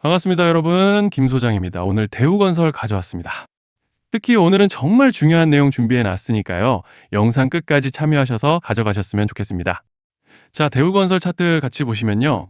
반갑습니다, 여러분. 김 소장입니다. 오늘 대우건설 가져왔습니다. 특히 오늘은 정말 중요한 내용 준비해 놨으니까요. 영상 끝까지 참여하셔서 가져가셨으면 좋겠습니다. 자, 대우건설 차트 같이 보시면요.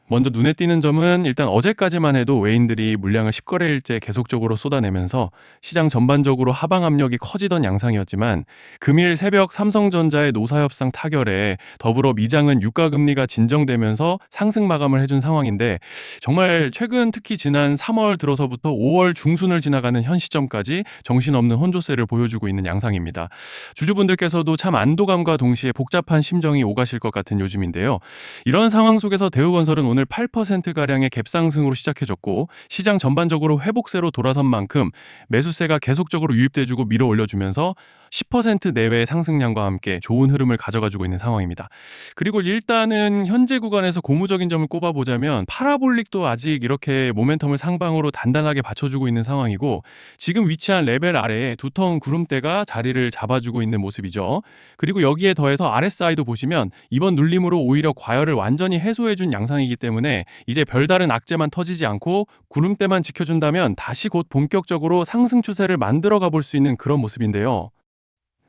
먼저 눈에 띄는 점은 일단 어제까지만 해도 외인들이 물량을 10거래일째 계속적으로 쏟아내면서 시장 전반적으로 하방 압력이 커지던 양상이었지만, 금일 새벽 삼성전자의 노사협상 타결에 더불어 미장은 유가금리가 진정되면서 상승 마감을 해준 상황인데, 정말 최근 특히 지난 3월 들어서부터 5월 중순을 지나가는 현 시점까지 정신없는 혼조세를 보여주고 있는 양상입니다. 주주분들께서도 참 안도감과 동시에 복잡한 심정이 오가실 것 같은 요즘인데요. 이런 상황 속에서 대우건설은 오늘 8%가량의 갭상승으로 시작해줬고, 시장 전반적으로 회복세로 돌아선 만큼 매수세가 계속적으로 유입돼주고 밀어 올려주면서 10% 내외의 상승량과 함께 좋은 흐름을 가져가지고 있는 상황입니다. 그리고 일단은 현재 구간에서 고무적인 점을 꼽아보자면, 파라볼릭도 아직 이렇게 모멘텀을 상방으로 단단하게 받쳐주고 있는 상황이고, 지금 위치한 레벨 아래에 두터운 구름대가 자리를 잡아주고 있는 모습이죠. 그리고 여기에 더해서 RSI도 보시면 이번 눌림으로 오히려 과열을 완전히 해소해준 양상이기 때문에 이제 별다른 악재만 터지지 않고 구름대만 지켜준다면 다시 곧 본격적으로 상승 추세를 만들어 가볼 수 있는 그런 모습인데요.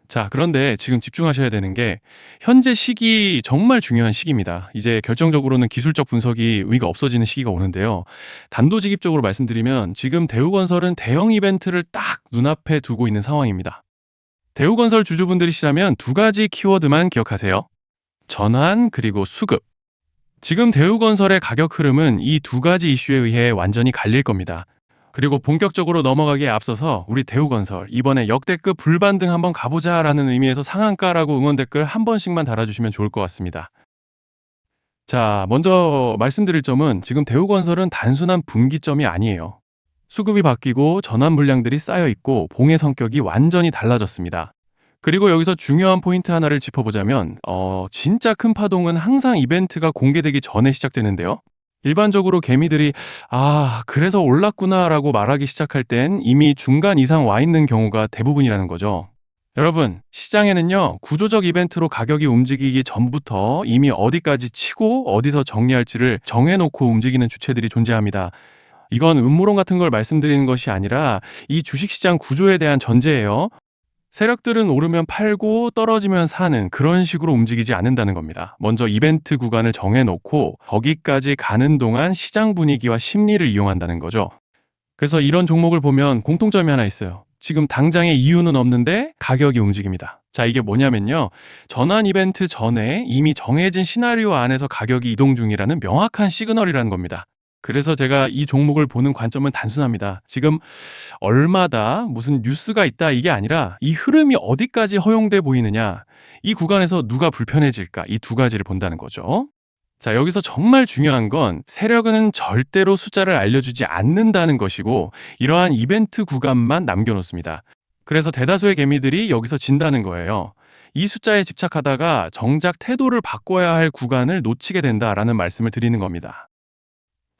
자, 그런데 지금 집중하셔야 되는 게, 현재 시기 정말 중요한 시기입니다. 이제 결정적으로는 기술적 분석이 의미가 없어지는 시기가 오는데요. 단도직입적으로 말씀드리면 지금 대우건설은 대형 이벤트를 딱 눈앞에 두고 있는 상황입니다. 대우건설 주주분들이시라면 두 가지 키워드만 기억하세요. 전환 그리고 수급. 지금 대우건설의 가격 흐름은 이 두 가지 이슈에 의해 완전히 갈릴 겁니다. 그리고 본격적으로 넘어가기에 앞서서 우리 대우건설 이번에 역대급 불반등 한번 가보자라는 의미에서 상한가라고 응원 댓글 한 번씩만 달아주시면 좋을 것 같습니다. 자, 먼저 말씀드릴 점은 지금 대우건설은 단순한 분기점이 아니에요. 수급이 바뀌고 전환 물량들이 쌓여 있고 봉의 성격이 완전히 달라졌습니다. 그리고 여기서 중요한 포인트 하나를 짚어보자면, 진짜 큰 파동은 항상 이벤트가 공개되기 전에 시작되는데요. 일반적으로 개미들이 그래서 올랐구나라고 말하기 시작할 땐 이미 중간 이상 와 있는 경우가 대부분이라는 거죠. 여러분, 시장에는요, 구조적 이벤트로 가격이 움직이기 전부터 이미 어디까지 치고 어디서 정리할지를 정해놓고 움직이는 주체들이 존재합니다. 이건 음모론 같은 걸 말씀드리는 것이 아니라 이 주식시장 구조에 대한 전제예요. 세력들은 오르면 팔고 떨어지면 사는 그런 식으로 움직이지 않는다는 겁니다. 먼저 이벤트 구간을 정해놓고 거기까지 가는 동안 시장 분위기와 심리를 이용한다는 거죠. 그래서 이런 종목을 보면 공통점이 하나 있어요. 지금 당장의 이유는 없는데 가격이 움직입니다. 자, 이게 뭐냐면요. 전환 이벤트 전에 이미 정해진 시나리오 안에서 가격이 이동 중이라는 명확한 시그널이라는 겁니다. 그래서 제가 이 종목을 보는 관점은 단순합니다. 지금 얼마다 무슨 뉴스가 있다 이게 아니라 이 흐름이 어디까지 허용돼 보이느냐, 이 구간에서 누가 불편해질까, 이 두 가지를 본다는 거죠. 자, 여기서 정말 중요한 건 세력은 절대로 숫자를 알려주지 않는다는 것이고, 이러한 이벤트 구간만 남겨놓습니다. 그래서 대다수의 개미들이 여기서 진다는 거예요. 이 숫자에 집착하다가 정작 태도를 바꿔야 할 구간을 놓치게 된다라는 말씀을 드리는 겁니다.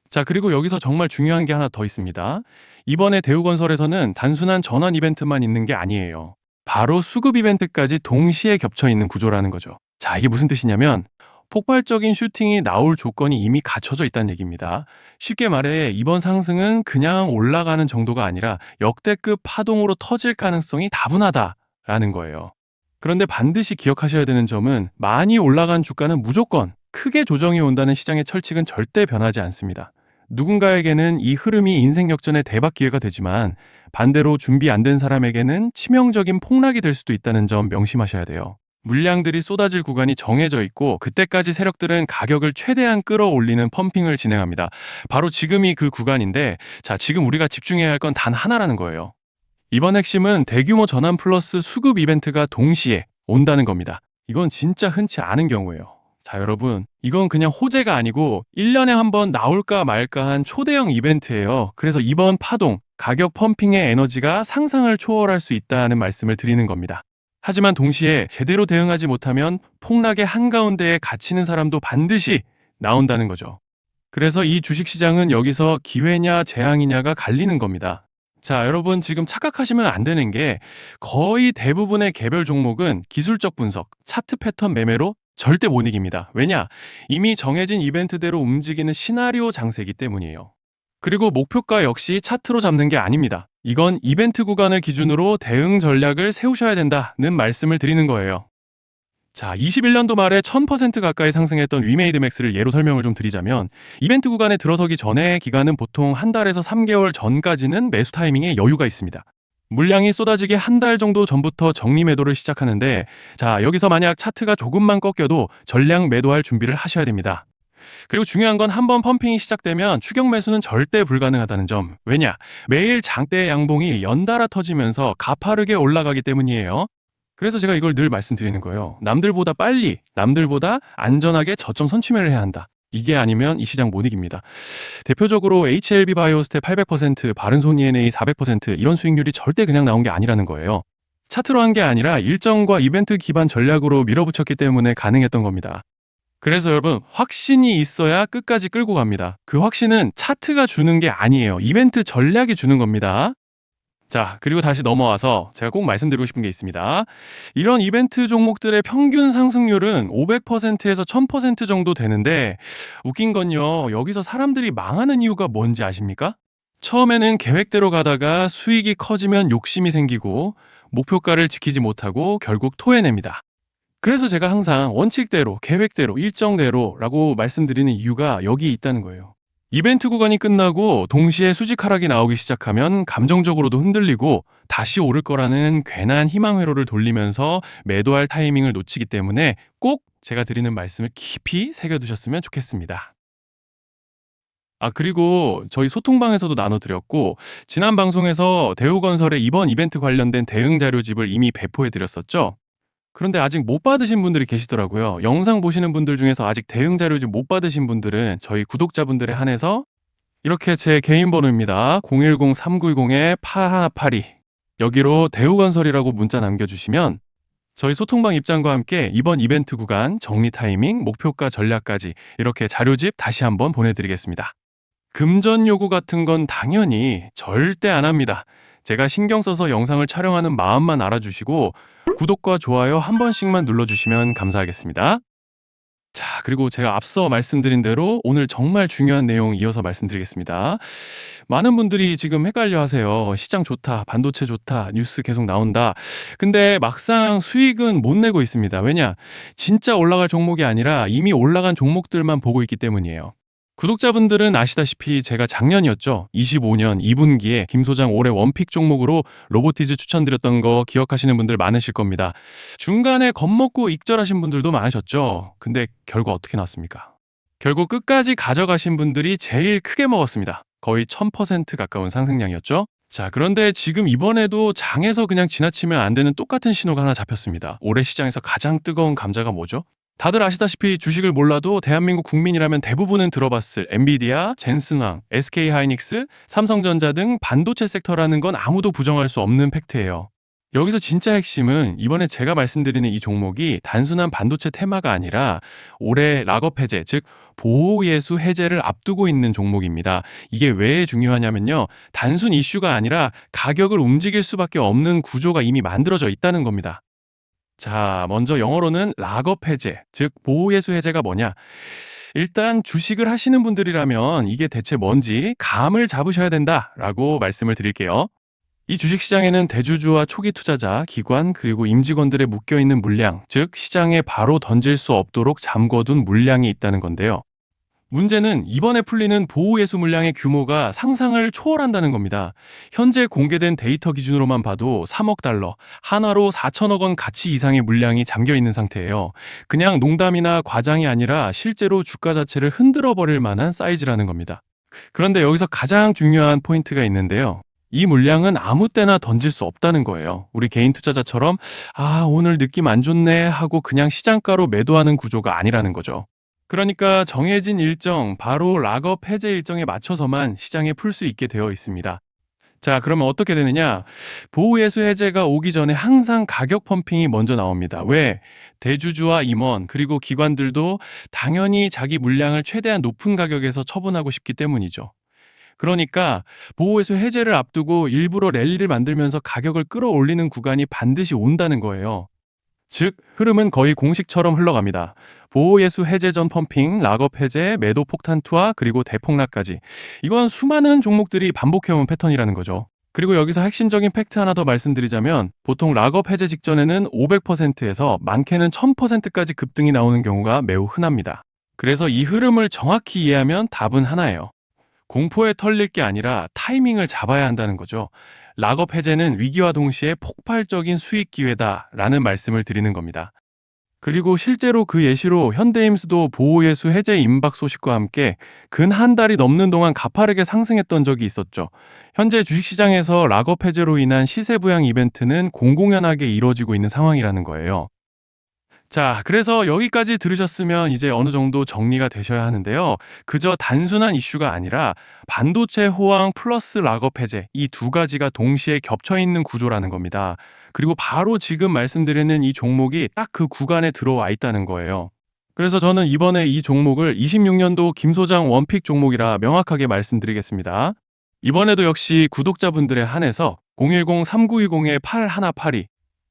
자, 그리고 여기서 정말 중요한 게 하나 더 있습니다. 이번에 대우건설에서는 단순한 전환 이벤트만 있는 게 아니에요. 바로 수급 이벤트까지 동시에 겹쳐 있는 구조라는 거죠. 자, 이게 무슨 뜻이냐면 폭발적인 슈팅이 나올 조건이 이미 갖춰져 있다는 얘기입니다. 쉽게 말해 이번 상승은 그냥 올라가는 정도가 아니라 역대급 파동으로 터질 가능성이 다분하다라는 거예요. 그런데 반드시 기억하셔야 되는 점은, 많이 올라간 주가는 무조건 크게 조정이 온다는 시장의 철칙은 절대 변하지 않습니다. 누군가에게는 이 흐름이 인생 역전의 대박 기회가 되지만, 반대로 준비 안 된 사람에게는 치명적인 폭락이 될 수도 있다는 점 명심하셔야 돼요. 물량들이 쏟아질 구간이 정해져 있고, 그때까지 세력들은 가격을 최대한 끌어올리는 펌핑을 진행합니다. 바로 지금이 그 구간인데, 자, 지금 우리가 집중해야 할 건 단 하나라는 거예요. 이번 핵심은 대규모 전환 플러스 수급 이벤트가 동시에 온다는 겁니다. 이건 진짜 흔치 않은 경우예요. 자, 여러분, 이건 그냥 호재가 아니고 1년에 한 번 나올까 말까 한 초대형 이벤트예요. 그래서 이번 파동, 가격 펌핑의 에너지가 상상을 초월할 수 있다는 말씀을 드리는 겁니다. 하지만 동시에 제대로 대응하지 못하면 폭락의 한가운데에 갇히는 사람도 반드시 나온다는 거죠. 그래서 이 주식시장은 여기서 기회냐 재앙이냐가 갈리는 겁니다. 자, 여러분, 지금 착각하시면 안 되는 게, 거의 대부분의 개별 종목은 기술적 분석, 차트 패턴 매매로 절대 못 이깁니다. 왜냐? 이미 정해진 이벤트대로 움직이는 시나리오 장세이기 때문이에요. 그리고 목표가 역시 차트로 잡는 게 아닙니다. 이건 이벤트 구간을 기준으로 대응 전략을 세우셔야 된다는 말씀을 드리는 거예요. 자, 21년도 말에 1000% 가까이 상승했던 위메이드 맥스를 예로 설명을 좀 드리자면, 이벤트 구간에 들어서기 전에 기간은 보통 한 달에서 3개월 전까지는 매수 타이밍에 여유가 있습니다. 물량이 쏟아지기 한 달 정도 전부터 정리 매도를 시작하는데, 자, 여기서 만약 차트가 조금만 꺾여도 전량 매도할 준비를 하셔야 됩니다. 그리고 중요한 건 한번 펌핑이 시작되면 추격 매수는 절대 불가능하다는 점. 왜냐? 매일 장대 양봉이 연달아 터지면서 가파르게 올라가기 때문이에요. 그래서 제가 이걸 늘 말씀드리는 거예요. 남들보다 빨리, 남들보다 안전하게 저점 선취매를 해야 한다. 이게 아니면 이 시장 못 이깁니다. 대표적으로 HLB 바이오스텝 800%, 바른손 ENA 400% 이런 수익률이 절대 그냥 나온 게 아니라는 거예요. 차트로 한 게 아니라 일정과 이벤트 기반 전략으로 밀어붙였기 때문에 가능했던 겁니다. 그래서 여러분, 확신이 있어야 끝까지 끌고 갑니다. 그 확신은 차트가 주는 게 아니에요. 이벤트 전략이 주는 겁니다. 자, 그리고 다시 넘어와서 제가 꼭 말씀드리고 싶은 게 있습니다. 이런 이벤트 종목들의 평균 상승률은 500%에서 1000% 정도 되는데, 웃긴 건요, 여기서 사람들이 망하는 이유가 뭔지 아십니까? 처음에는 계획대로 가다가 수익이 커지면 욕심이 생기고 목표가를 지키지 못하고 결국 토해냅니다. 그래서 제가 항상 원칙대로, 계획대로, 일정대로라고 말씀드리는 이유가 여기 있다는 거예요. 이벤트 구간이 끝나고 동시에 수직 하락이 나오기 시작하면 감정적으로도 흔들리고 다시 오를 거라는 괜한 희망 회로를 돌리면서 매도할 타이밍을 놓치기 때문에 꼭 제가 드리는 말씀을 깊이 새겨두셨으면 좋겠습니다. 아, 그리고 저희 소통방에서도 나눠드렸고, 지난 방송에서 대우건설의 이번 이벤트 관련된 대응 자료집을 이미 배포해드렸었죠. 그런데 아직 못 받으신 분들이 계시더라고요. 영상 보시는 분들 중에서 아직 대응 자료집 못 받으신 분들은 저희 구독자분들에 한해서 이렇게 제 개인 번호입니다. 010-3910-8182 여기로 대우건설이라고 문자 남겨주시면 저희 소통방 입장과 함께 이번 이벤트 구간 정리 타이밍, 목표가 전략까지 이렇게 자료집 다시 한번 보내드리겠습니다. 금전 요구 같은 건 당연히 절대 안 합니다. 제가 신경 써서 영상을 촬영하는 마음만 알아주시고 구독과 좋아요 한 번씩만 눌러주시면 감사하겠습니다. 자, 그리고 제가 앞서 말씀드린 대로 오늘 정말 중요한 내용 이어서 말씀드리겠습니다. 많은 분들이 지금 헷갈려 하세요. 시장 좋다, 반도체 좋다, 뉴스 계속 나온다. 근데 막상 수익은 못 내고 있습니다. 왜냐? 진짜 올라갈 종목이 아니라 이미 올라간 종목들만 보고 있기 때문이에요. 구독자분들은 아시다시피 제가 작년이었죠. 25년 2분기에 김 소장 올해 원픽 종목으로 로보티즈 추천드렸던 거 기억하시는 분들 많으실 겁니다. 중간에 겁먹고 익절하신 분들도 많으셨죠. 근데 결과 어떻게 나왔습니까? 결국 끝까지 가져가신 분들이 제일 크게 먹었습니다. 거의 1000% 가까운 상승량이었죠. 자, 그런데 지금 이번에도 장에서 그냥 지나치면 안 되는 똑같은 신호가 하나 잡혔습니다. 올해 시장에서 가장 뜨거운 감자가 뭐죠? 다들 아시다시피 주식을 몰라도 대한민국 국민이라면 대부분은 들어봤을 엔비디아, 젠슨왕, SK하이닉스, 삼성전자 등 반도체 섹터라는 건 아무도 부정할 수 없는 팩트예요. 여기서 진짜 핵심은 이번에 제가 말씀드리는 이 종목이 단순한 반도체 테마가 아니라 올해 락업 해제, 즉 보호예수 해제를 앞두고 있는 종목입니다. 이게 왜 중요하냐면요. 단순 이슈가 아니라 가격을 움직일 수밖에 없는 구조가 이미 만들어져 있다는 겁니다. 자, 먼저 영어로는 락업 해제, 즉 보호예수 해제가 뭐냐? 일단 주식을 하시는 분들이라면 이게 대체 뭔지 감을 잡으셔야 된다라고 말씀을 드릴게요. 이 주식시장에는 대주주와 초기 투자자, 기관, 그리고 임직원들의 묶여있는 물량, 즉 시장에 바로 던질 수 없도록 잠궈둔 물량이 있다는 건데요. 문제는 이번에 풀리는 보호예수 물량의 규모가 상상을 초월한다는 겁니다. 현재 공개된 데이터 기준으로만 봐도 3억 달러, 한화로 4천억 원 가치 이상의 물량이 잠겨 있는 상태예요. 그냥 농담이나 과장이 아니라 실제로 주가 자체를 흔들어 버릴 만한 사이즈라는 겁니다. 그런데 여기서 가장 중요한 포인트가 있는데요. 이 물량은 아무 때나 던질 수 없다는 거예요. 우리 개인 투자자처럼 오늘 느낌 안 좋네 하고 그냥 시장가로 매도하는 구조가 아니라는 거죠. 그러니까 정해진 일정, 바로 락업 해제 일정에 맞춰서만 시장에 풀 수 있게 되어 있습니다. 자, 그러면 어떻게 되느냐? 보호예수 해제가 오기 전에 항상 가격 펌핑이 먼저 나옵니다. 왜? 대주주와 임원, 그리고 기관들도 당연히 자기 물량을 최대한 높은 가격에서 처분하고 싶기 때문이죠. 그러니까 보호예수 해제를 앞두고 일부러 랠리를 만들면서 가격을 끌어올리는 구간이 반드시 온다는 거예요. 즉, 흐름은 거의 공식처럼 흘러갑니다. 보호예수 해제 전 펌핑, 락업 해제, 매도 폭탄 투하, 그리고 대폭락까지. 이건 수많은 종목들이 반복해온 패턴이라는 거죠. 그리고 여기서 핵심적인 팩트 하나 더 말씀드리자면 보통 락업 해제 직전에는 500%에서 많게는 1000%까지 급등이 나오는 경우가 매우 흔합니다. 그래서 이 흐름을 정확히 이해하면 답은 하나예요. 공포에 털릴 게 아니라 타이밍을 잡아야 한다는 거죠. 락업 해제는 위기와 동시에 폭발적인 수익 기회다라는 말씀을 드리는 겁니다. 그리고 실제로 그 예시로 현대임수도 보호예수 해제 임박 소식과 함께 근 한 달이 넘는 동안 가파르게 상승했던 적이 있었죠. 현재 주식시장에서 락업 해제로 인한 시세 부양 이벤트는 공공연하게 이루어지고 있는 상황이라는 거예요. 자, 그래서 여기까지 들으셨으면 이제 어느 정도 정리가 되셔야 하는데요. 그저 단순한 이슈가 아니라 반도체 호황 플러스 락업 해제 이 두 가지가 동시에 겹쳐 있는 구조라는 겁니다. 그리고 바로 지금 말씀드리는 이 종목이 딱 그 구간에 들어와 있다는 거예요. 그래서 저는 이번에 이 종목을 26년도 김 소장 원픽 종목이라 명확하게 말씀드리겠습니다. 이번에도 역시 구독자분들에 한해서 010-3920-8182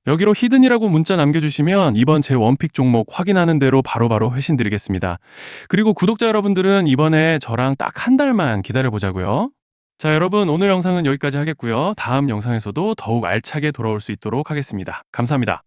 여기로 히든이라고 문자 남겨주시면 이번 제 원픽 종목 확인하는 대로 바로바로 회신 드리겠습니다. 그리고 구독자 여러분들은 이번에 저랑 딱 한 달만 기다려보자고요. 자, 여러분 오늘 영상은 여기까지 하겠고요. 다음 영상에서도 더욱 알차게 돌아올 수 있도록 하겠습니다. 감사합니다.